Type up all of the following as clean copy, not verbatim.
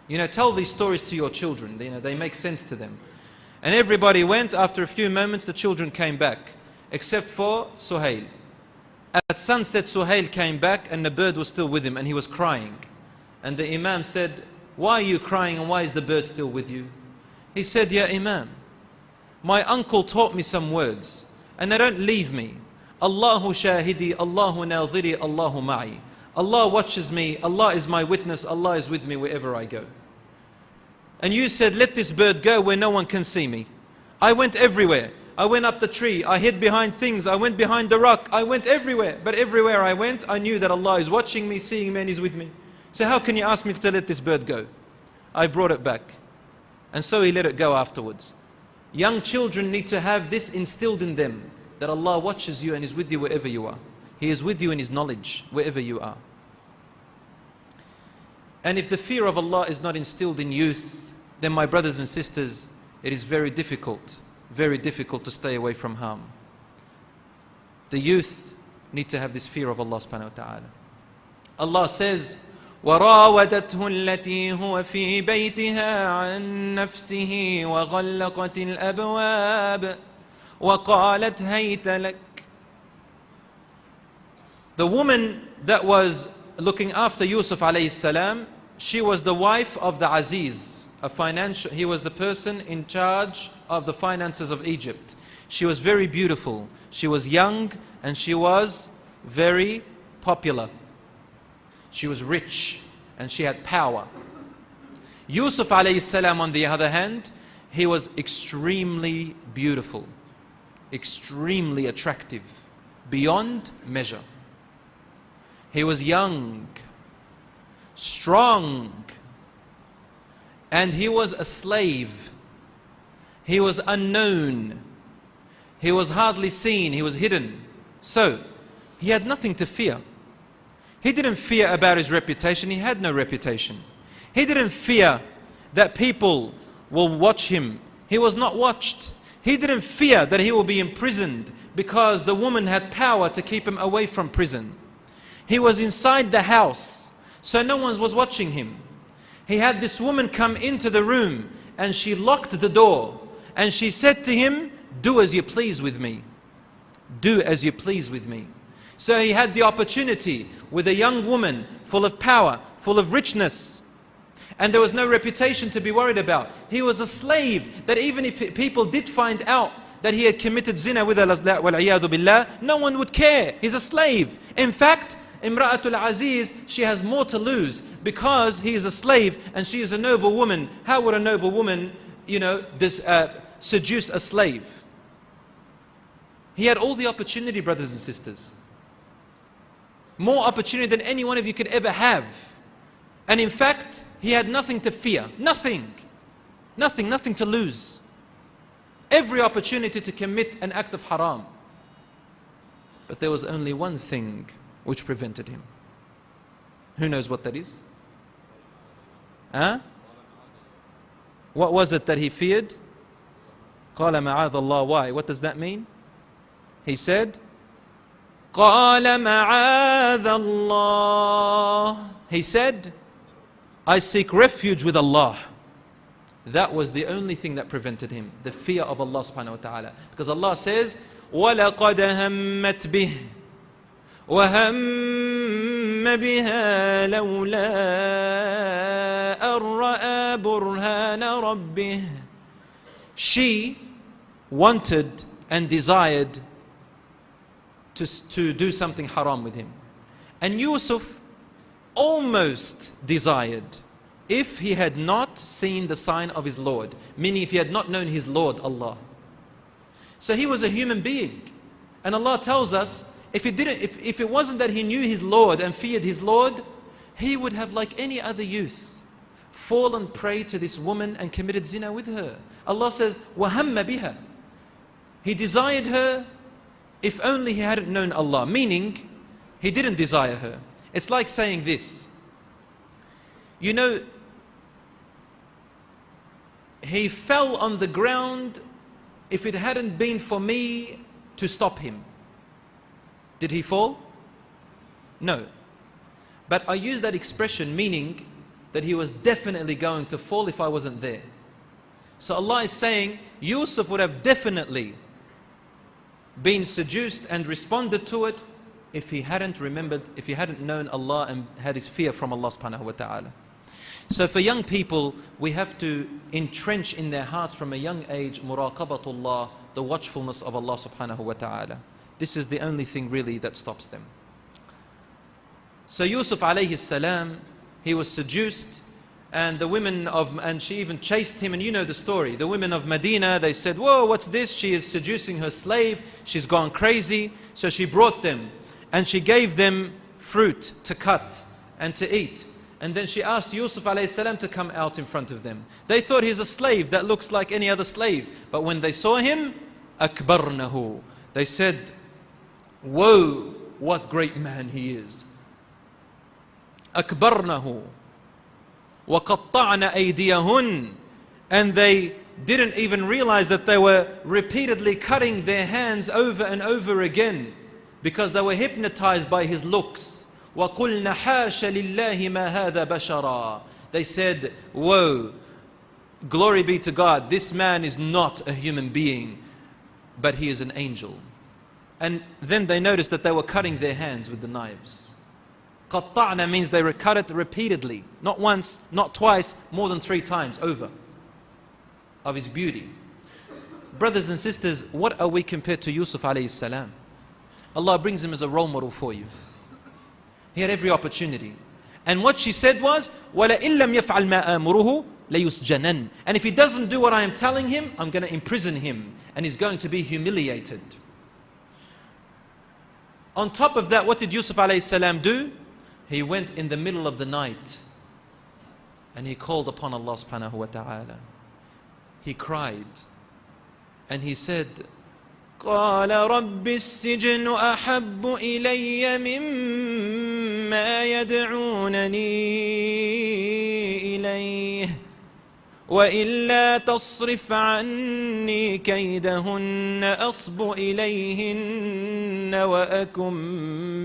You know, tell these stories to your children. You know, they make sense to them. And everybody went. After a few moments, the children came back, except for Suhail. At sunset, Suhail came back and the bird was still with him and he was crying. And the Imam said, why are you crying and why is the bird still with you? He said, Ya Imam, my uncle taught me some words and they don't leave me. Allahu shahidi, Allahu nadhiri, Allahu ma'i. Allah watches me, Allah is my witness, Allah is with me wherever I go. And you said, let this bird go where no one can see me. I went everywhere. I went up the tree, I hid behind things, I went behind the rock, I went everywhere. But everywhere I went, I knew that Allah is watching me, seeing me and He's with me. So how can you ask me to let this bird go? I brought it back. And so he let it go afterwards. Young children need to have this instilled in them, that Allah watches you and is with you wherever you are. He is with you in His knowledge wherever you are. And if the fear of Allah is not instilled in youth, then my brothers and sisters, it is very difficult to stay away from harm. The youth need to have this fear of Allah subhanahu wa ta'ala. Allah says, وراودته التي هو في بيتها عن نفسه وغلقت الأبواب وقالت هيت لك. The woman that was looking after Yusuf alayhi salam, she was the wife of the Aziz, he was the person in charge of the finances of Egypt. She was very beautiful, she was young and she was very popular. She was rich and she had power. Yusuf alayhi salam, on the other hand, he was extremely beautiful, extremely attractive, beyond measure. He was young, strong, and he was a slave. He was unknown. He was hardly seen. He was hidden. So, he had nothing to fear. He didn't fear about his reputation. He had no reputation. He didn't fear that people will watch him. He was not watched. He didn't fear that he will be imprisoned because the woman had power to keep him away from prison. He was inside the house, so no one was watching him. He had this woman come into the room and she locked the door and she said to him, do as you please with me. Do as you please with me. So he had the opportunity with a young woman full of power, full of richness, and there was no reputation to be worried about. He was a slave that even if people did find out that he had committed zina with Allah, no one would care. He's a slave. In fact, Imra'atul Aziz, she has more to lose because he is a slave and she is a noble woman. How would a noble woman, seduce a slave? He had all the opportunity, brothers and sisters. More opportunity than any one of you could ever have. And in fact, he had nothing to fear. Nothing to lose. Every opportunity to commit an act of haram. But there was only one thing which prevented him. Who knows what that is? Huh? What was it that he feared? قال معاذ الله. Why? What does that mean? He said, قال معاذ الله. He said, I seek refuge with Allah. That was the only thing that prevented him, the fear of Allah subhanahu wa ta'ala. Because Allah says, وَلَقَدْ هَمَّتْ بِهِ وَهَمَّ بِهَا لَوْلَا أَن رَأَى بُرْهَانَ رَبِّهِ. She wanted and desired to do something haram with him. And Yusuf almost desired, if he had not seen the sign of his Lord, meaning if he had not known his Lord, Allah. So he was a human being. And Allah tells us, if it wasn't that he knew his Lord and feared his Lord, he would have, like any other youth, fallen prey to this woman and committed zina with her. Allah says, وَهَمَّ بِهَا. He desired her if only he hadn't known Allah, meaning he didn't desire her. It's like saying this, you know, he fell on the ground if it hadn't been for me to stop him. Did he fall? No. But I use that expression meaning that he was definitely going to fall if I wasn't there. So Allah is saying Yusuf would have definitely been seduced and responded to it if he hadn't remembered, if he hadn't known Allah and had his fear from Allah subhanahu wa ta'ala. So for young people, we have to entrench in their hearts from a young age muraqabatullah, the watchfulness of Allah subhanahu wa ta'ala. This is the only thing really that stops them. So Yusuf alayhi salam, he was seduced, and the women of, and she even chased him, and you know the story. The women of Medina, they said, whoa, what's this? She is seducing her slave, she's gone crazy. So she brought them, and she gave them fruit to cut and to eat. And then she asked Yusuf alayhi salam to come out in front of them. They thought he's a slave that looks like any other slave. But when they saw him, akbarnahu, they said, whoa, what great man he is. Akbarnahu. وَقَطَّعْنَ أَيْدِيَهُنْ. And they didn't even realize that they were repeatedly cutting their hands over and over again because they were hypnotized by his looks. وَقُلْنَ حَاشَ لِلَّهِ مَا هَذَا بَشَرًا. They said, whoa, glory be to God, this man is not a human being, but he is an angel. And then they noticed that they were cutting their hands with the knives. قَطَّعْنَ means they cut it repeatedly, not once, not twice, more than 3 times over, of his beauty. Brothers and sisters, what are we compared to Yusuf alayhi salam? Allah brings him as a role model for you. He had every opportunity. And what she said was, وَلَئِن لَمْ يَفْعَلْ مَا آمُرُهُ لَيُسْجَنَنْ. And if he doesn't do what I am telling him, I'm going to imprison him, and he's going to be humiliated. On top of that, what did Yusuf alayhi salam do? He went in the middle of the night and he called upon Allah subhanahu wa ta'ala. He cried and he said, قَالَ رَبِّ السِّجْنُ أَحَبُّ إِلَيَّ مِمَّا يَدْعُونَنِي إِلَيْهِ وَإِلَّا تَصْرِفْ عَنِّي كَيْدَهُنَّ أَصْبُ إِلَيْهِنَّ وَأَكُمْ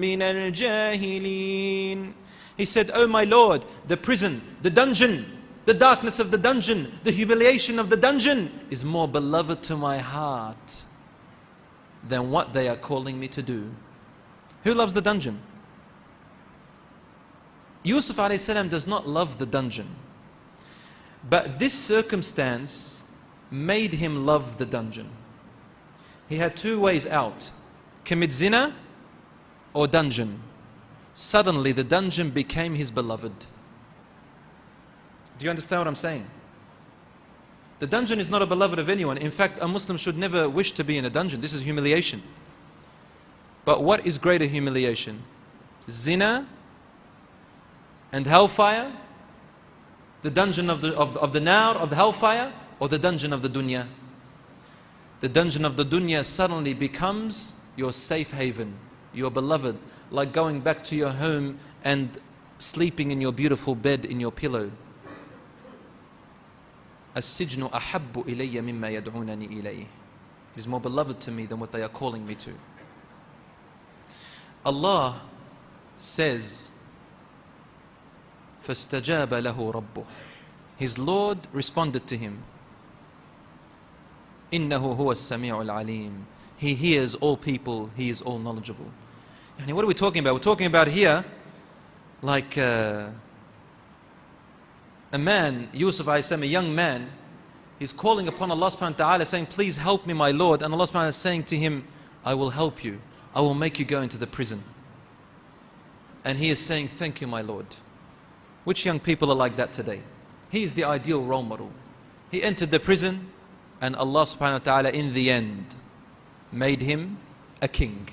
مِنَ الْجَاهِلِينَ. He said, oh my Lord, the prison, the dungeon, the darkness of the dungeon, the humiliation of the dungeon is more beloved to my heart than what they are calling me to do. Who loves the dungeon? Yusuf alayhi salam does not love the dungeon. But this circumstance made him love the dungeon. He had 2 ways out: commit zina or dungeon. Suddenly the dungeon became his beloved. Do you understand what I'm saying? The dungeon is not a beloved of anyone. In fact, a Muslim should never wish to be in a dungeon. This is humiliation. But what is greater humiliation? Zina and hellfire? The dungeon of the nar, of the hellfire, or the dungeon of the dunya? The dungeon of the dunya suddenly becomes your safe haven, your beloved, like going back to your home and sleeping in your beautiful bed in your pillow. السجن أحب إلي مما يدعونني إليه. It is more beloved to me than what they are calling me to. Allah says, فَاسْتَجَابَ لَهُ رَبُّهُ. His Lord responded to him. إِنَّهُ هُوَ السَّمِيعُ الْعَلِيمُ. He hears all people, He is all knowledgeable. And what are we talking about? We're talking about here like a man, Yusuf alayhi salam, a young man, he's calling upon Allah subhanahu wa ta'ala saying, please help me my Lord. And Allah subhanahu wa ta'ala is saying to him, I will help you. I will make you go into the prison. And he is saying, thank you my Lord. Which young people are like that today? He is the ideal role model. He entered the prison and Allah subhanahu wa ta'ala in the end made him a king.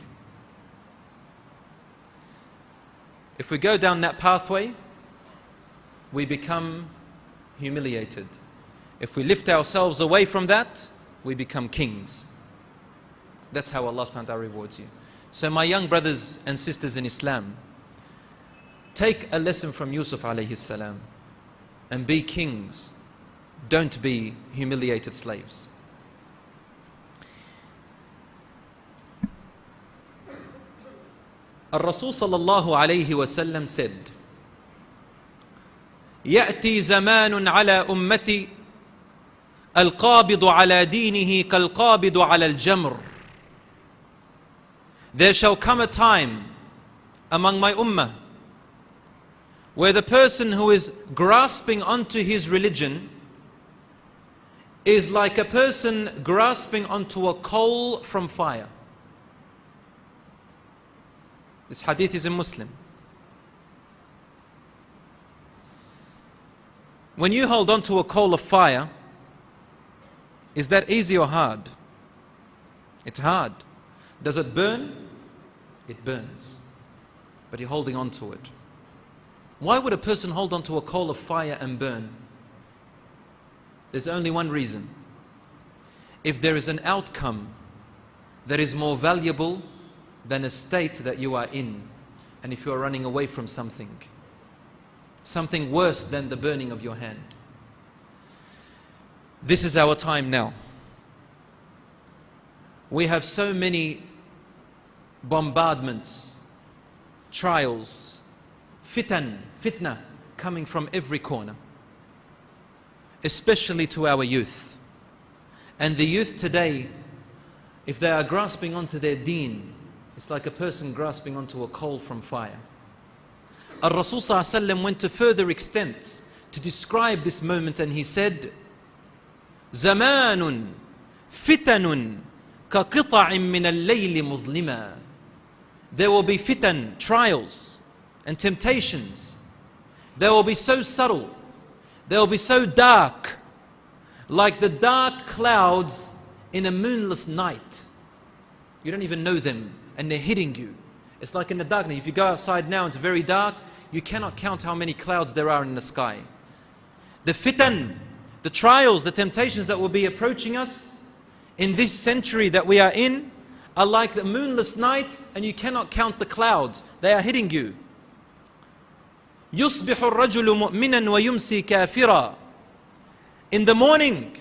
If we go down that pathway, we become humiliated. If we lift ourselves away from that, we become kings. That's how Allah subhanahu wa ta'ala rewards you. So my young brothers and sisters in Islam, take a lesson from Yusuf alayhi salam and be kings. Don't be humiliated slaves. Al-Rasul sallallahu alayhi wa sallam said, يأتي زمان على أمتي القابض على دينه كالقابض على الجمر. There shall come a time among my ummah where the person who is grasping onto his religion is like a person grasping onto a coal from fire. This hadith is in Muslim. When you hold on to a coal of fire, is that easy or hard? It's hard. Does it burn? It burns. But you're holding on to it. Why would a person hold on to a coal of fire and burn? There's only one reason. If there is an outcome that is more valuable than a state that you are in, and if you are running away from something worse than the burning of your hand. This is our time now. We have so many bombardments, trials, fitna coming from every corner, especially to our youth. And the youth today, if they are grasping onto their deen, it's like a person grasping onto a coal from fire. Al-Rasul ﷺ went to further extents to describe this moment, and he said, زَمَانٌ فِتَنٌ كَقِطَعٍ مِّنَ اللَّيْلِ مُظْلِمًا. There will be fitan, trials and temptations. They will be so subtle, they will be so dark, like the dark clouds in a moonless night. You don't even know them and they're hitting you. It's like in the darkness. If you go outside now, it's very dark, you cannot count how many clouds there are in the sky. The fitan, the trials, the temptations that will be approaching us in this century that we are in are like the moonless night, and you cannot count the clouds. They are hitting you. يُصْبِحُ الرَّجُلُ مُؤْمِنًا وَيُمْسِي كَافِرًا. In the morning,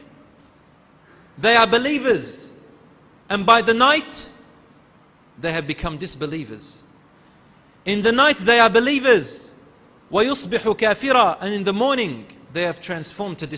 they are believers, and by the night, they have become disbelievers. In the night, they are believers, وَيُصْبِحُ كَافِرًا, and in the morning, they have transformed to